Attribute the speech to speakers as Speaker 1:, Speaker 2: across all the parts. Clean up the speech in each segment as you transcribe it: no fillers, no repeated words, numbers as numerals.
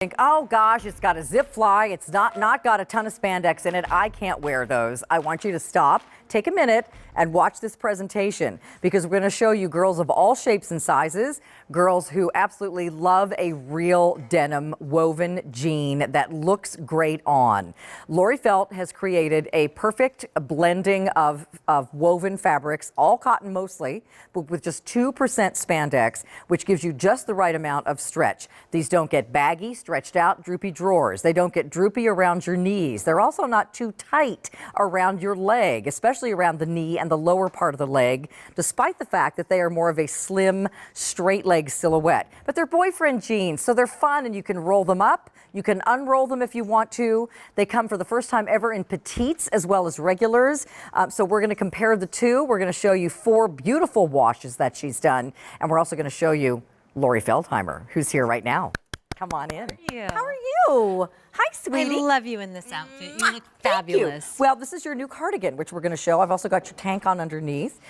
Speaker 1: Think, oh gosh, it's got a zip fly, it's not got a ton of spandex in it, I can't wear those. I want you to stop, take a minute, and watch this presentation, because we're going to show you girls of all shapes and sizes, girls who absolutely love a real denim woven jean that looks great on. Laurie Felt has created a perfect blending of woven fabrics, all cotton mostly, but with just 2% spandex, which gives you just the right amount of stretch. These don't get baggy, stretched out, droopy drawers. They don't get droopy around your knees. They're also not too tight around your leg, especially around the knee and the lower part of the leg, despite the fact that they are more of a slim, straight leg silhouette. But they're boyfriend jeans, so they're fun, and you can roll them up. You can unroll them if you want to. They come for the first time ever in petites as well as regulars. So we're going to compare the two. We're going to show you 4 beautiful washes that she's done. And we're also going to show you Laurie Feldheimer, who's here right now. Come on in. How are you? Hi, sweetie.
Speaker 2: I love you in this outfit. You look fabulous.
Speaker 1: Well, this is your new cardigan, which we're going to show. I've also got your tank on underneath.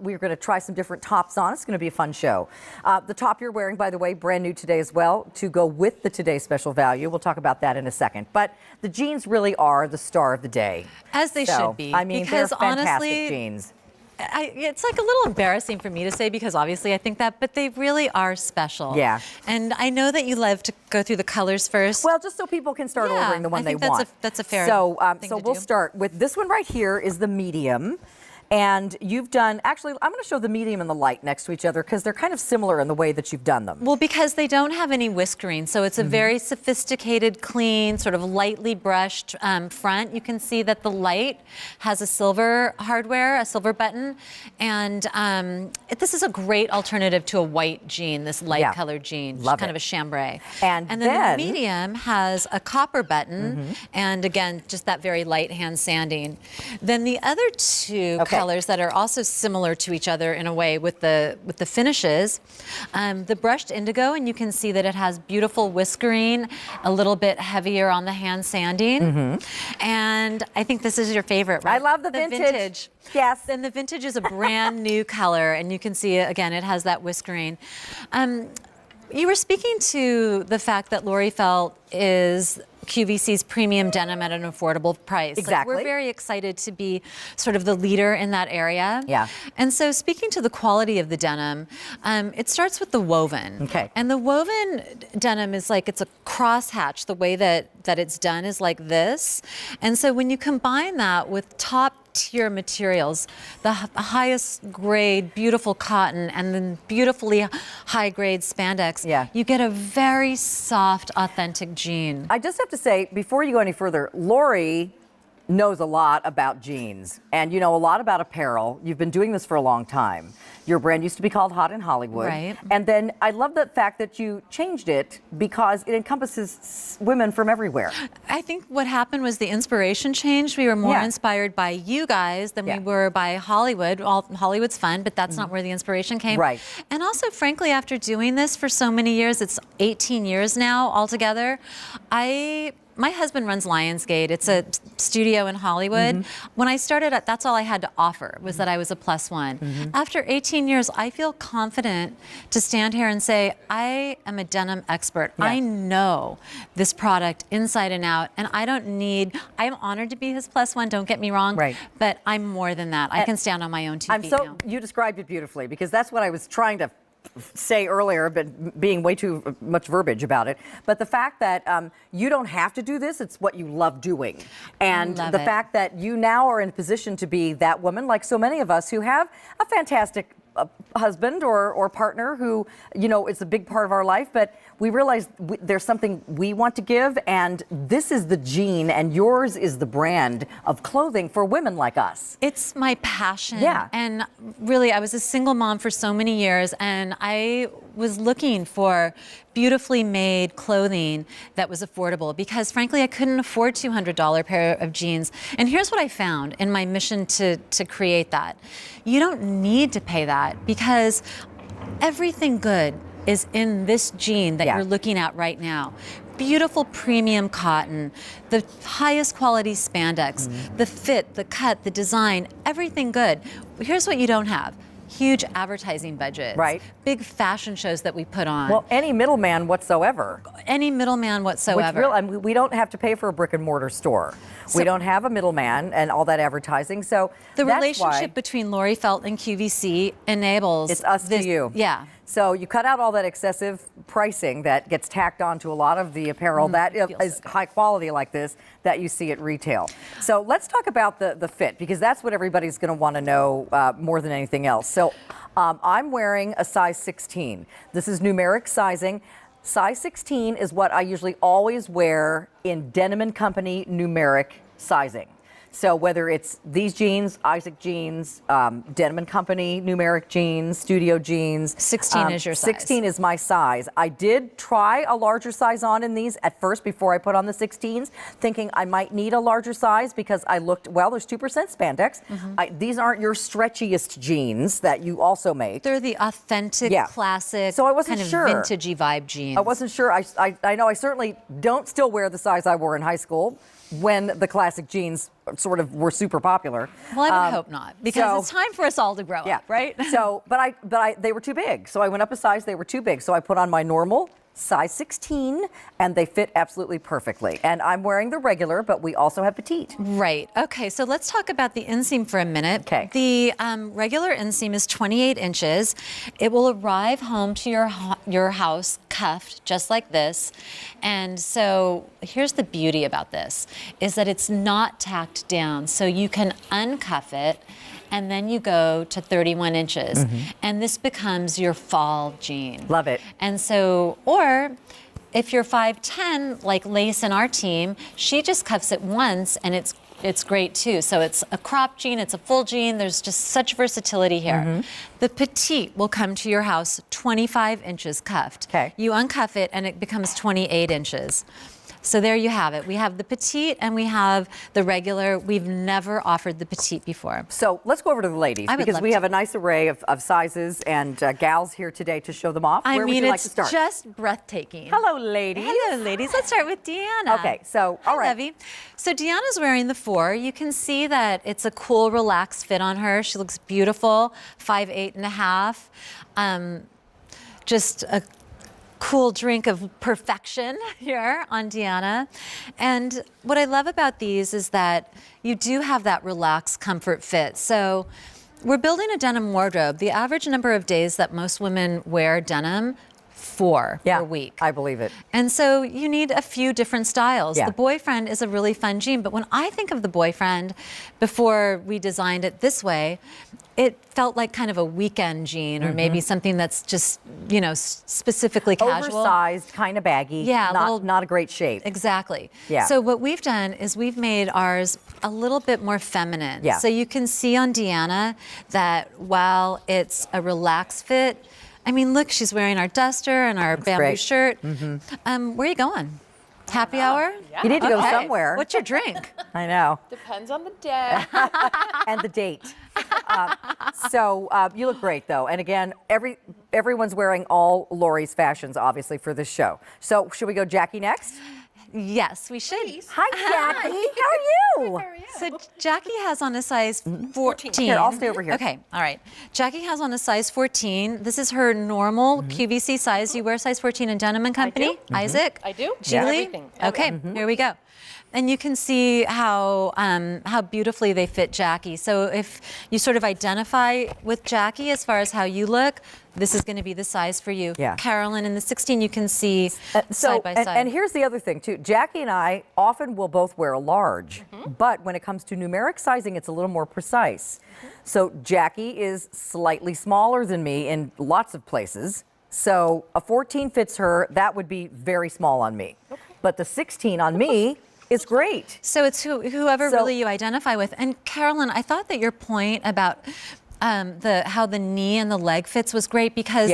Speaker 1: We're going to try some different tops on. It's going to be a fun show. The top you're wearing, by the way, brand new today as well, to go with the Today Special Value. We'll talk about that in a second. But the jeans really are the star of the day.
Speaker 2: As they should be.
Speaker 1: I mean, they're fantastic jeans.
Speaker 2: It's like a little embarrassing for me to say, because obviously I think that, but they really are special.
Speaker 1: Yeah.
Speaker 2: And I know that you love to go through the colors first.
Speaker 1: Well, just so people can start ordering the one they want.
Speaker 2: That's a fair thing
Speaker 1: So
Speaker 2: to
Speaker 1: we'll
Speaker 2: do.
Speaker 1: start with this one right here is the medium. And you've done, actually, I'm going to show the medium and the light next to each other because they're kind of similar in the way that you've done them.
Speaker 2: Well, because they don't have any whiskering, so it's a very sophisticated, clean, sort of lightly brushed front. You can see that the light has a silver hardware, a silver button, and this is a great alternative to a white jean, this light colored jean,
Speaker 1: Love
Speaker 2: kind
Speaker 1: it.
Speaker 2: of a chambray.
Speaker 1: And
Speaker 2: then the medium has a copper button, and again, just that very light hand sanding. Then the other two colors that are also similar to each other in a way with the finishes, the brushed indigo, and you can see that it has beautiful whiskering, a little bit heavier on the hand sanding, and I think this is your favorite, right?
Speaker 1: I love the vintage. Yes.
Speaker 2: And the vintage is a brand new color, and you can see again it has that whiskering. You were speaking to the fact that Laurie Felt is QVC's premium denim at an affordable price.
Speaker 1: Exactly.
Speaker 2: Like, we're very excited to be sort of the leader in that area.
Speaker 1: Yeah.
Speaker 2: And so speaking to the quality of the denim, it starts with the woven.
Speaker 1: Okay.
Speaker 2: And the woven denim is like, it's a crosshatch. The way that it's done is like this. And so when you combine that with top tier materials, the highest grade, beautiful cotton, and then beautifully high grade spandex, you get a very soft, authentic jean.
Speaker 1: I just have to say, before you go any further, Laurie knows a lot about jeans, and you know a lot about apparel. You've been doing this for a long time. Your brand used to be called Hot in Hollywood.
Speaker 2: Right.
Speaker 1: And then I love the fact that you changed it because it encompasses women from everywhere.
Speaker 2: I think what happened was the inspiration changed. We were more inspired by you guys than we were by Hollywood. Hollywood's fun, but that's not where the inspiration came.
Speaker 1: Right.
Speaker 2: And also, frankly, after doing this for so many years, it's 18 years now altogether, my husband runs Lionsgate. It's a studio in Hollywood. When I started, that's all I had to offer, was that I was a +1. After 18 years, I feel confident to stand here and say, I am a denim expert. I know this product inside and out, and I'm honored to be his +1, don't get me wrong, but I'm more than that. I can stand on my own 2 feet now.
Speaker 1: You described it beautifully, because that's what I was trying to say earlier, but being way too much verbiage about it. But the fact that you don't have to do this, it's what you love doing. And the fact that you now are in a position to be that woman, like so many of us who have a fantastic husband or partner who, you know, it's a big part of our life, but we realize there's something we want to give, and this is the jean, and yours is the brand of clothing for women like us.
Speaker 2: It's my passion. And really, I was a single mom for so many years, and I was looking for beautifully made clothing that was affordable, because frankly, I couldn't afford $200 pair of jeans. And here's what I found in my mission to create that. You don't need to pay that, because everything good is in this jean that you're looking at right now. Beautiful premium cotton, the highest quality spandex, the fit, the cut, the design, everything good. Here's what you don't have. huge advertising budgets,
Speaker 1: Right.
Speaker 2: big fashion shows that we put on.
Speaker 1: Well, any middleman whatsoever.
Speaker 2: Any middleman whatsoever.
Speaker 1: I mean, we don't have to pay for a brick and mortar store. We don't have a middleman and all that advertising. So
Speaker 2: the
Speaker 1: that's
Speaker 2: relationship
Speaker 1: why
Speaker 2: between Laurie Felt and QVC enables
Speaker 1: it's us
Speaker 2: this,
Speaker 1: to you.
Speaker 2: Yeah.
Speaker 1: So you cut out all that excessive pricing that gets tacked on to a lot of the apparel that is high quality like this that you see at retail. So let's talk about the fit, because that's what everybody's going to want to know more than anything else. So I'm wearing a size 16. This is numeric sizing. Size 16 is what I usually always wear in Denim & Company numeric sizing. So whether it's these jeans, Isaac jeans, Denim & Company numeric jeans, studio jeans.
Speaker 2: 16 is your size.
Speaker 1: 16 is my size. I did try a larger size on in these at first before I put on the 16s, thinking I might need a larger size because I looked, well, there's 2% spandex. These aren't your stretchiest jeans that you also make.
Speaker 2: They're the authentic, classic,
Speaker 1: so I wasn't
Speaker 2: kind of
Speaker 1: sure.
Speaker 2: vintagey vibe jeans.
Speaker 1: I wasn't sure. I know I certainly don't still wear the size I wore in high school when the classic jeans sort of were super popular.
Speaker 2: Well, I would hope not, because it's time for us all to grow up, right?
Speaker 1: So, but they were too big. So I went up a size, they were too big. So I put on my normal size 16 and they fit absolutely perfectly. And I'm wearing the regular, but we also have petite.
Speaker 2: Right. Okay, so let's talk about the inseam for a minute.
Speaker 1: Okay.
Speaker 2: The regular inseam is 28 inches. It will arrive home to your house cuffed just like this. And so here's the beauty about this, is that it's not tacked down. So you can uncuff it and then you go to 31 inches. And this becomes your fall jean.
Speaker 1: Love it.
Speaker 2: And so, or if you're 5'10", like Lace in our team, she just cuffs it once and it's great too. So it's a crop jean, it's a full jean, there's just such versatility here. The petite will come to your house 25 inches cuffed.
Speaker 1: Okay.
Speaker 2: You uncuff it and it becomes 28 inches. So there you have it. We have the petite and we have the regular. We've never offered the petite before.
Speaker 1: So let's go over to the ladies, because we have a nice array of sizes and gals here today to show them off. Where would you like to start?
Speaker 2: It's just breathtaking.
Speaker 1: Hello, ladies.
Speaker 2: Hello, ladies. Let's start with Deanna.
Speaker 1: Okay, so, all
Speaker 2: Hi,
Speaker 1: right.
Speaker 2: Lovey. So Deanna's wearing the 4. You can see that it's a cool, relaxed fit on her. She looks beautiful, 5'8½". Just a cool drink of perfection here on Deanna. And what I love about these is that you do have that relaxed comfort fit. So we're building a denim wardrobe. The average number of days that most women wear denim, 4 per week.
Speaker 1: I believe it.
Speaker 2: And so you need a few different styles.
Speaker 1: Yeah.
Speaker 2: The boyfriend is a really fun jean, but when I think of the boyfriend, before we designed it this way, it felt like kind of a weekend jean, or maybe something that's just, you know, specifically casual.
Speaker 1: Oversized, kind of baggy.
Speaker 2: Yeah,
Speaker 1: not a great shape.
Speaker 2: Exactly.
Speaker 1: Yeah.
Speaker 2: So what we've done is we've made ours a little bit more feminine.
Speaker 1: Yeah.
Speaker 2: So you can see on Deanna that while it's a relaxed fit, I mean, look, she's wearing our duster and our bamboo
Speaker 1: great.
Speaker 2: shirt. Where are you going? Happy hour?
Speaker 3: Yeah.
Speaker 1: You need to go
Speaker 2: Okay.
Speaker 1: somewhere.
Speaker 2: What's your drink?
Speaker 1: I know.
Speaker 3: Depends on the day.
Speaker 1: And the date. So you look great, though. And again, everyone's wearing all Laurie's fashions, obviously, for this show. So should we go Jackie next?
Speaker 2: Yes, we should.
Speaker 1: Hi, Jackie. How are you?
Speaker 2: So Jackie has on a size 14.
Speaker 1: Here, I'll stay over here.
Speaker 2: Okay, all right. Jackie has on a size 14. This is her normal QVC size. You wear size 14 in Denim & Company? Isaac?
Speaker 3: I do.
Speaker 2: Julie?
Speaker 3: Everything.
Speaker 2: Okay, here we go. And you can see how beautifully they fit Jackie. So if you sort of identify with Jackie as far as how you look, this is going to be the size for you.
Speaker 1: Yeah.
Speaker 2: Carolyn, in the 16, you can see side by side.
Speaker 1: And here's the other thing, too. Jackie and I often will both wear a large, but when it comes to numeric sizing, it's a little more precise. So Jackie is slightly smaller than me in lots of places. So a 14 fits her. That would be very small on me. But the 16 on me is great.
Speaker 2: So it's whoever really you identify with. And Carolyn, I thought that your point about how the knee and the leg fits was great, because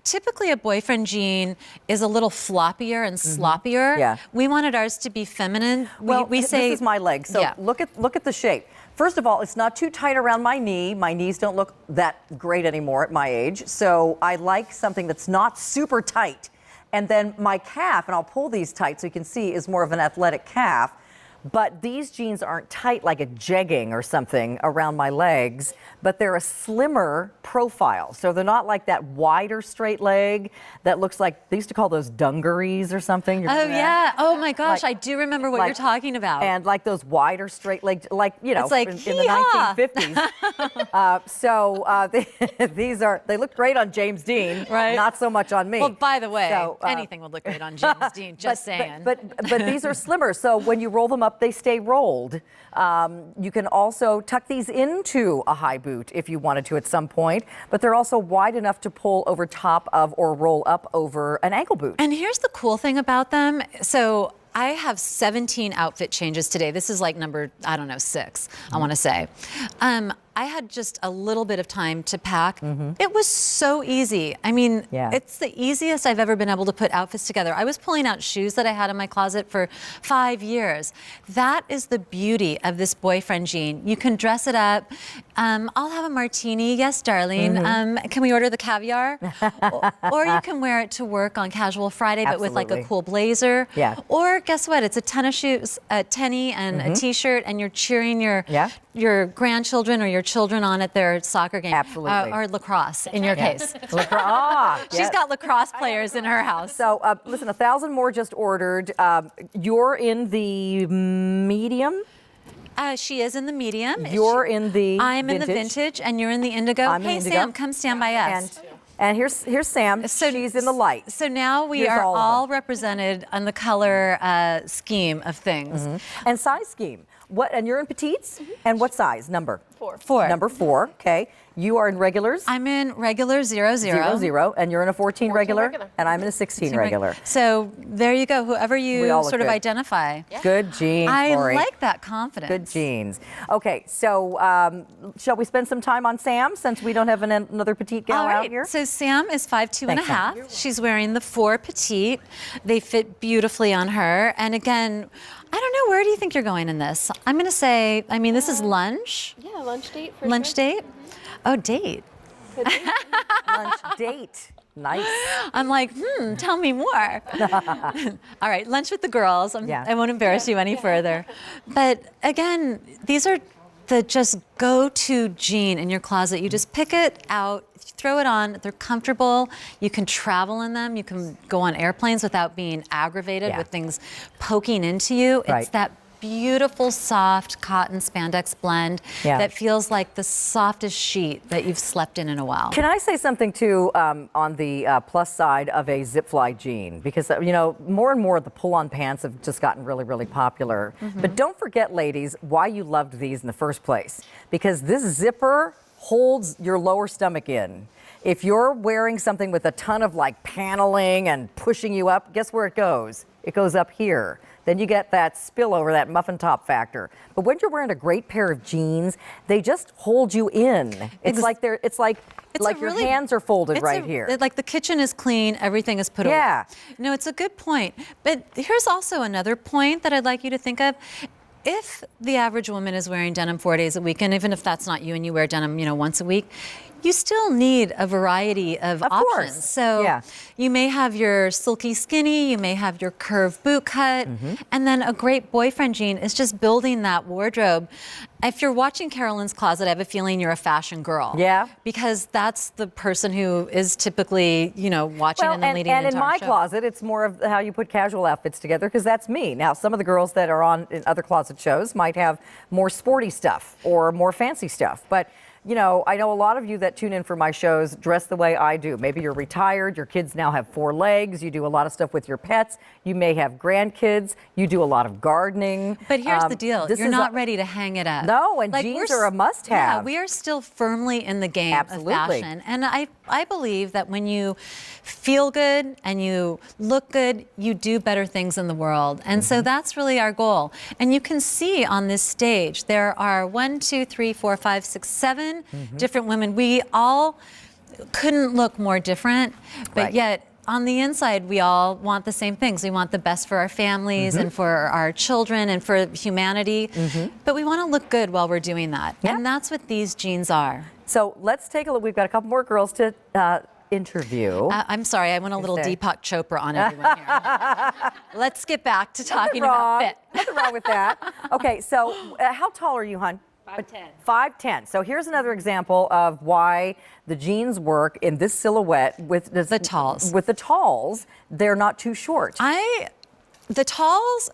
Speaker 2: typically a boyfriend jean is a little floppier and sloppier.
Speaker 1: Yeah.
Speaker 2: We wanted ours to be feminine.
Speaker 1: Well,
Speaker 2: we say
Speaker 1: this is my leg. So look at the shape. First of all, it's not too tight around my knee. My knees don't look that great anymore at my age. So I like something that's not super tight. And then my calf, and I'll pull these tight so you can see, is more of an athletic calf. But these jeans aren't tight like a jegging or something around my legs, but they're a slimmer profile. So they're not like that wider straight leg that looks like, they used to call those dungarees or something.
Speaker 2: Oh, yeah. Oh, my gosh. I do remember what you're talking about.
Speaker 1: And like those wider straight legs, like, you know,
Speaker 2: it's like,
Speaker 1: in the 1950s. They look great on James Dean,
Speaker 2: right?
Speaker 1: Not so much on me.
Speaker 2: Well, by the way, anything would look great on James Dean, just saying.
Speaker 1: But these are slimmer, so when you roll them up, they stay rolled. You can also tuck these into a high boot if you wanted to at some point, but they're also wide enough to pull over top of or roll up over an ankle boot.
Speaker 2: And here's the cool thing about them. So I have 17 outfit changes today. This is like number, I don't know, 6, I want to say. I had just a little bit of time to pack. It was so easy. I mean, it's the easiest I've ever been able to put outfits together. I was pulling out shoes that I had in my closet for 5 years. That is the beauty of this boyfriend jean. You can dress it up. I'll have a martini. Yes, darling. Can we order the caviar? Or you can wear it to work on casual Friday, but with like a cool blazer. Or guess what? It's a tennis shoes, a tenny and a t-shirt, and you're cheering your grandchildren or your children on at their soccer game. Or lacrosse, in your case. She's got lacrosse players in her house.
Speaker 1: So listen, 1,000 more just ordered. You're in the medium?
Speaker 2: She is in the medium.
Speaker 1: You're in the
Speaker 2: I'm
Speaker 1: vintage.
Speaker 2: in the vintage, and you're in the indigo.
Speaker 1: I'm
Speaker 2: hey,
Speaker 1: in indigo.
Speaker 2: Sam, come stand by us.
Speaker 1: And here's Sam. So she's in the light.
Speaker 2: So now we are all represented on the color scheme of things.
Speaker 1: And size scheme. And you're in petites? And what size? Number?
Speaker 2: 4.
Speaker 1: Number 4. Okay. You are in regulars?
Speaker 2: I'm in regular 00.
Speaker 1: 00. And you're in a 14 regular? And I'm in a 16 regular.
Speaker 2: So there you go. Whoever you sort of identify.
Speaker 1: Good jeans, Laurie.
Speaker 2: I like that confidence.
Speaker 1: Good jeans. Okay. So shall we spend some time on Sam since we don't have another petite gal out here?
Speaker 2: So Sam is 5'2" and a half. She's wearing the 4 petite. They fit beautifully on her. And again, I don't know, where do you think you're going in this? I'm going to say, I mean, this is lunch.
Speaker 3: Yeah, lunch date for
Speaker 2: Lunch date? Oh, date.
Speaker 1: Lunch date. Nice.
Speaker 2: I'm like, tell me more. All right, lunch with the girls. I won't embarrass you any further. But again, these are the just go-to jean in your closet. You just pick it out, throw it on. They're comfortable. You can travel in them. You can go on airplanes without being aggravated with things poking into you. It's that beautiful, soft cotton spandex blend that feels like the softest sheet that you've slept in a while.
Speaker 1: Can I say something too on the plus side of a zip fly jean? Because, you know, more and more the pull-on pants have just gotten really, really popular. But don't forget, ladies, why you loved these in the first place. Because this zipper holds your lower stomach in. If you're wearing something with a ton of like paneling and pushing you up, guess where it goes? It goes up here. Then you get that spillover, that muffin top factor. But when you're wearing a great pair of jeans, they just hold you in. It's like your hands are folded right here.
Speaker 2: Like the kitchen is clean, everything is put away. No, it's a good point. But here's also another point that I'd like you to think of. If the average woman is wearing denim 4 days a week, and even if that's not you and you wear denim, you know, once a week, you still need a variety of options.
Speaker 1: Course.
Speaker 2: So you may have your silky skinny, you may have your curved boot cut, and then a great boyfriend jean is just building that wardrobe. If you're watching Carolyn's Closet, I have a feeling you're a fashion girl. Yeah. Because that's the person who is typically, you know, watching and then leading into our show.
Speaker 1: And in my closet, it's more of how you put casual outfits together, because that's me. Now, some of the girls that are on in other closet shows might have more sporty stuff or more fancy stuff. But you know, I know a lot of you that tune in for my shows dress the way I do. Maybe you're retired, your kids now have 4 legs, you do a lot of stuff with your pets, you may have grandkids, you do a lot of gardening.
Speaker 2: But here's the deal, you're not ready to hang it up.
Speaker 1: No, and like jeans are a must-have.
Speaker 2: Yeah, we are still firmly in the game of fashion. And I believe that when you feel good and you look good, you do better things in the world. And so that's really our goal. And you can see on this stage, there are 1, 2, 3, 4, 5, 6, 7 different women. We all couldn't look more different, but yet on the inside, we all want the same things. We want the best for our families and for our children and for humanity, but we want to look good while we're doing that. And that's what these jeans are.
Speaker 1: So let's take a look. We've got a couple more girls to interview.
Speaker 2: I'm sorry, I went a little
Speaker 1: say?
Speaker 2: Deepak Chopra on everyone here. Let's get back to talking about fit.
Speaker 1: Nothing wrong with that. Okay, so how tall are you, hon?
Speaker 3: 5'10".
Speaker 1: 5'10". So here's another example of why the jeans work in this silhouette with
Speaker 2: The talls.
Speaker 1: With the talls, they're not too short.
Speaker 2: The talls